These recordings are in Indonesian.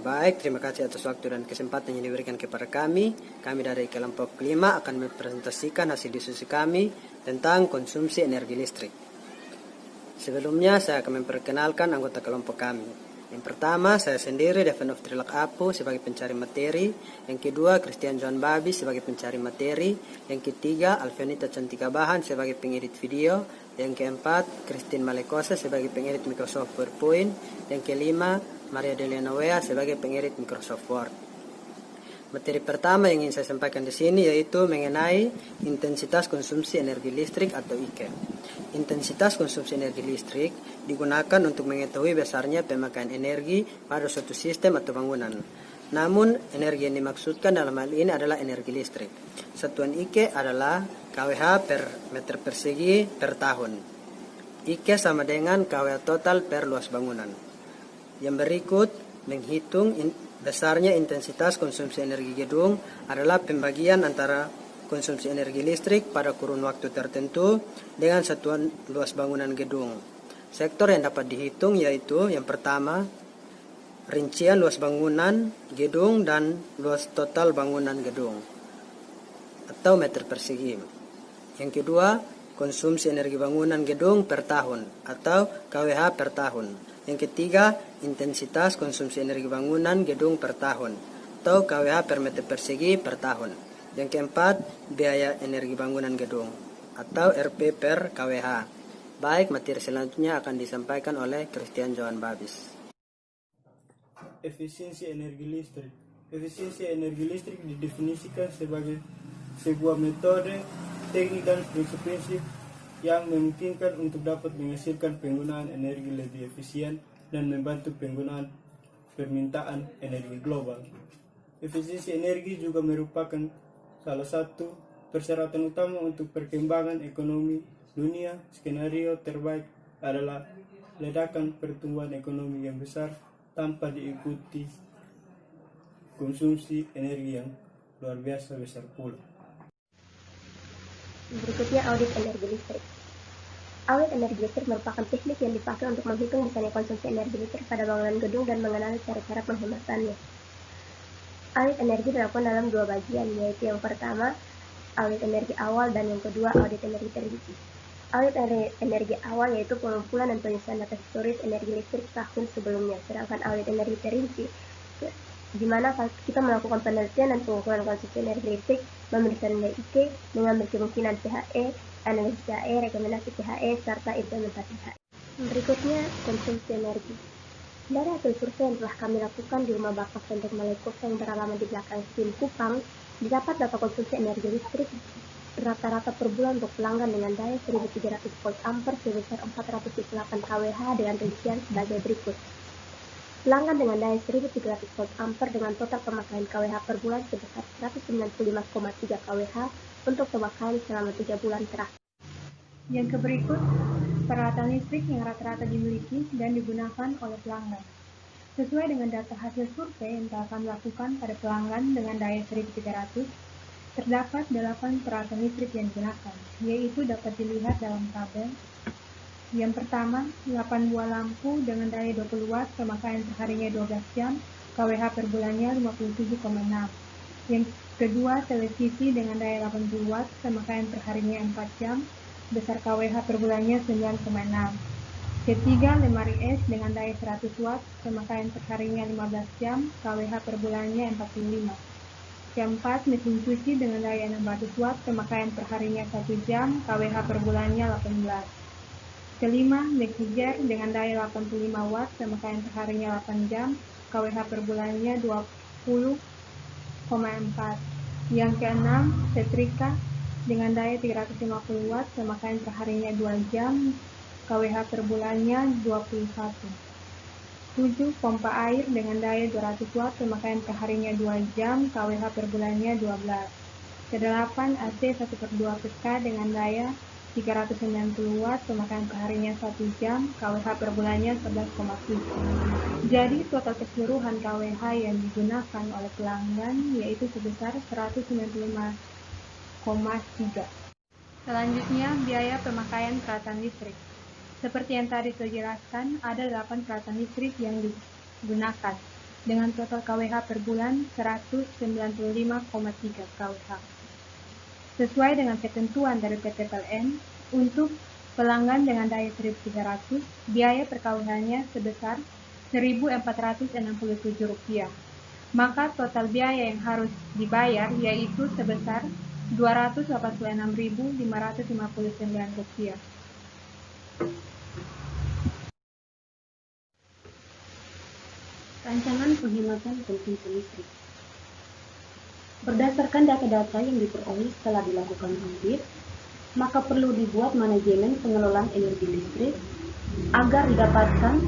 Baik, terima kasih atas waktu dan kesempatan yang diberikan kepada kami. Kami dari kelompok 5 akan mempresentasikan hasil diskusi kami tentang konsumsi energi listrik. Sebelumnya saya akan memperkenalkan anggota kelompok kami. Yang pertama, saya sendiri, Devin of Trilak Apu sebagai pencari materi. Yang kedua, Christian Johan Babi sebagai pencari materi. Yang ketiga, Alfenita Cantika Bahan sebagai pengedit video. Yang keempat, Christine Malekosa sebagai pengedit Microsoft PowerPoint. Yang kelima, Maria Deliana Wea sebagai pengedit Microsoft Word. Materi pertama yang ingin saya sampaikan di sini yaitu mengenai intensitas konsumsi energi listrik atau IKE. Intensitas konsumsi energi listrik digunakan untuk mengetahui besarnya pemakaian energi pada suatu sistem atau bangunan. Namun, energi yang dimaksudkan dalam hal ini adalah energi listrik. Satuan IKE adalah kWh per meter persegi per tahun. IKE sama dengan kWh total per luas bangunan. Yang berikut menghitung besarnya intensitas konsumsi energi gedung adalah pembagian antara konsumsi energi listrik pada kurun waktu tertentu dengan satuan luas bangunan gedung. Sektor yang dapat dihitung yaitu yang pertama, rincian luas bangunan gedung dan luas total bangunan gedung atau meter persegi. Yang kedua, konsumsi energi bangunan gedung per tahun atau kWh per tahun. Yang ketiga, intensitas konsumsi energi bangunan gedung per tahun atau kWh per meter persegi per tahun. Yang keempat, biaya energi bangunan gedung atau Rp per kWh. Baik, materi selanjutnya akan disampaikan oleh Christian Johan Babis. Efisiensi energi listrik. Efisiensi energi listrik didefinisikan sebagai sebuah metode, teknik dan prinsip-prinsip yang memungkinkan untuk dapat menghasilkan penggunaan energi lebih efisien dan membantu penggunaan permintaan energi global. Efisiensi energi juga merupakan salah satu persyaratan utama untuk perkembangan ekonomi dunia. Skenario terbaik adalah ledakan pertumbuhan ekonomi yang besar tanpa diikuti konsumsi energi yang luar biasa besar pula. Berikutnya audit energi listrik. Audit energi listrik merupakan teknik yang dipakai untuk menghitung besarnya konsumsi energi listrik pada bangunan gedung dan mengenali cara-cara penghematannya. Audit energi dilakukan dalam dua bagian, yaitu yang pertama, audit energi awal dan yang kedua, audit energi terinci. Audit energi awal yaitu pengumpulan dan penyusunan data historis energi listrik tahun sebelumnya, sedangkan audit energi terinci di mana kita melakukan penelitian dan pengukuran konsumsi energi listrik, memeriksa nilai IKE, mengambil kemungkinan PHE, analisis PHE, rekomendasi PHE, serta implementasi PHE. Berikutnya, konsumsi energi. Dari hasil survei yang telah kami lakukan di Rumah Bapak Sendok Malekosa yang beralamat di belakang SDIN Kupang, didapat data konsumsi energi listrik rata-rata per bulan untuk pelanggan dengan daya 1300 volt ampere sebesar 408 kWh dengan rincian sebagai berikut. Pelanggan dengan daya 1300 volt ampere dengan total pemakaian kWh per bulan sebesar 195,3 kWh untuk pemakaian selama 3 bulan terakhir. Yang berikut, peralatan listrik yang rata-rata dimiliki dan digunakan oleh pelanggan. Sesuai dengan data hasil survei yang telah kami lakukan pada pelanggan dengan daya 1300, terdapat 8 peralatan listrik yang digunakan, yaitu dapat dilihat dalam tabel. Yang pertama, 8 buah lampu dengan daya 20 watt, pemakaian perharinya 12 jam, kWh per bulannya 57,6. Yang kedua, televisi dengan daya 80 watt, pemakaian perharinya 4 jam, besar kWh per bulannya 9,6. Ketiga, lemari es dengan daya 100 watt, pemakaian perharinya 15 jam, kWh per bulannya 45. Keempat, mesin cuci dengan daya 600 watt, pemakaian perharinya 1 jam, kWh per bulannya 18. Kelima, mixer dengan daya 85 watt, pemakaian perharinya 8 jam, kWh per bulannya 20,4. Yang keenam, setrika dengan daya 350 watt, pemakaian perharinya 2 jam, kWh per bulannya 21. 7. Pompa air dengan daya 200 watt, pemakaian perharinya 2 jam, kWh per bulannya 12. Kedelapan, AC 1/2 PK dengan daya 390 watt, pemakaian perharinya 1 jam, kWh per bulannya 11,7. Jadi total keseluruhan kWh yang digunakan oleh pelanggan yaitu sebesar 195,3. Selanjutnya, biaya pemakaian peralatan listrik. Seperti yang tadi saya jelaskan, ada 8 peralatan listrik yang digunakan. dengan total KWH per bulan 195,3 KWH. Sesuai dengan ketentuan dari PT PLN, untuk pelanggan dengan daya 1.300, biaya per KWH-nya sebesar Rp1.467. Maka total biaya yang harus dibayar yaitu sebesar Rp286.559. Rancangan penghematan konsumsi listrik. Berdasarkan data-data yang diperoleh setelah dilakukan audit, maka perlu dibuat manajemen pengelolaan energi listrik agar didapatkan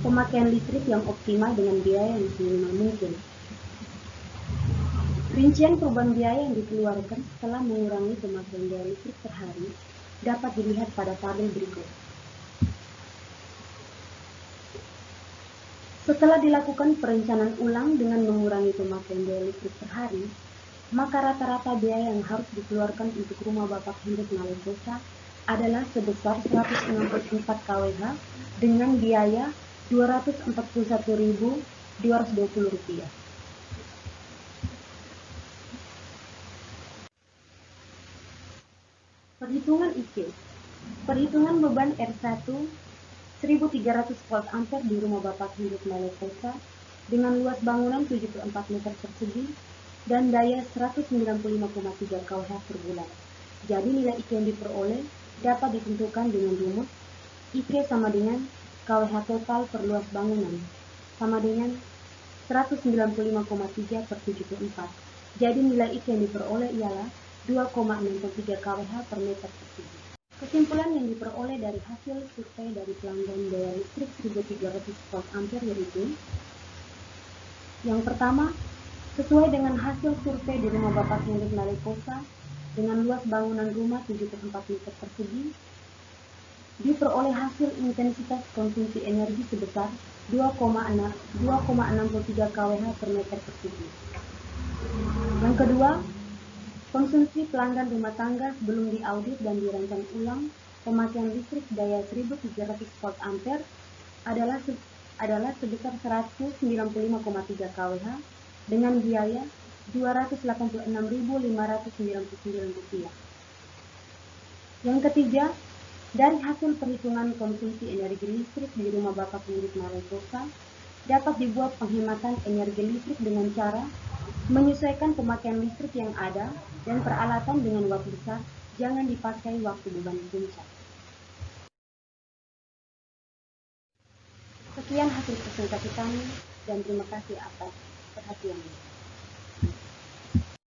pemakaian listrik yang optimal dengan biaya yang seminimal mungkin. Rincian perubahan biaya yang dikeluarkan setelah mengurangi pemakaian biaya listrik per hari dapat dilihat pada tabel berikut. Setelah dilakukan perencanaan ulang dengan mengurangi pemakaian biaya listrik per hari, maka rata-rata biaya yang harus dikeluarkan untuk rumah Bapak Hendrik Maleposa adalah sebesar 164 KWH dengan biaya Rp241.220. Perhitungan IC. Perhitungan beban R1 1.300 volt ampere di rumah Bapak Hendrik Maleposa dengan luas bangunan 74 meter persegi dan daya 195,3 kWh per bulan. Jadi nilai IC yang diperoleh dapat ditentukan dengan rumus IC sama dengan KWH total per luas bangunan sama dengan 195,3 per 74. Jadi nilai IC yang diperoleh ialah 2,63 kWh per meter persegi. Kesimpulan yang diperoleh dari hasil survei dari pelanggan daya listrik 1.300 volt ampere yaitu: yang pertama, sesuai dengan hasil survei di rumah Bapak Hendrik Maleposa dengan luas bangunan rumah 74 meter persegi, diperoleh hasil intensitas konsumsi energi sebesar 2,63 kWh per meter persegi. Yang kedua, konsumsi pelanggan rumah tangga sebelum diaudit dan dirancang ulang pemakaian listrik daya 1.300 volt ampere adalah sebesar 195,3 kWh dengan biaya Rp286.599. Yang ketiga, dari hasil perhitungan konsumsi energi listrik di rumah Bapak Hendrik Maleposa dapat dibuat penghematan energi listrik dengan cara menyesuaikan pemakaian listrik yang ada dan peralatan dengan watt besar jangan dipakai waktu beban puncak. Sekian hasil presentasi kami dan terima kasih atas perhatiannya.